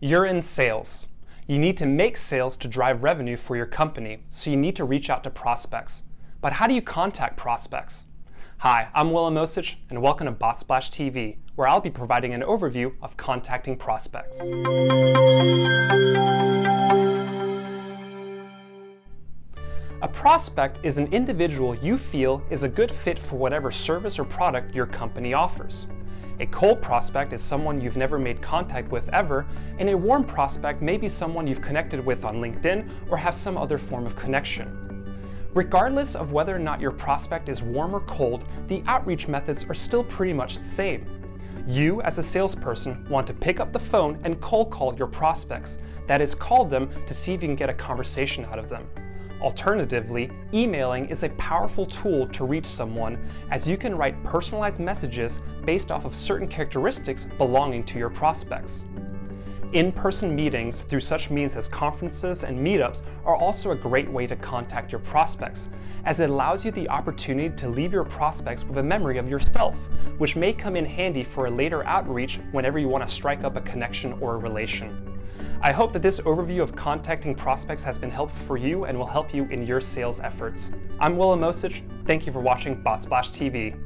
You're in sales. You need to make sales to drive revenue for your company, so you need to reach out to prospects. But how do you contact prospects? Hi, I'm Willem Osich, and welcome to BotSplash TV, where I'll be providing an overview of contacting prospects. A prospect is an individual you feel is a good fit for whatever service or product your company offers. A cold prospect is someone you've never made contact with ever, and a warm prospect may be someone you've connected with on LinkedIn or have some other form of connection. Regardless of whether or not your prospect is warm or cold, the outreach methods are still pretty much the same. You, as a salesperson, want to pick up the phone and cold call your prospects. That is, call them to see if you can get a conversation out of them. Alternatively, emailing is a powerful tool to reach someone, as you can write personalized messages based off of certain characteristics belonging to your prospects. In-person meetings through such means as conferences and meetups are also a great way to contact your prospects, as it allows you the opportunity to leave your prospects with a memory of yourself, which may come in handy for a later outreach whenever you want to strike up a connection or a relation. I hope that this overview of contacting prospects has been helpful for you and will help you in your sales efforts. I'm Willem Osich. Thank you for watching BotSplash TV.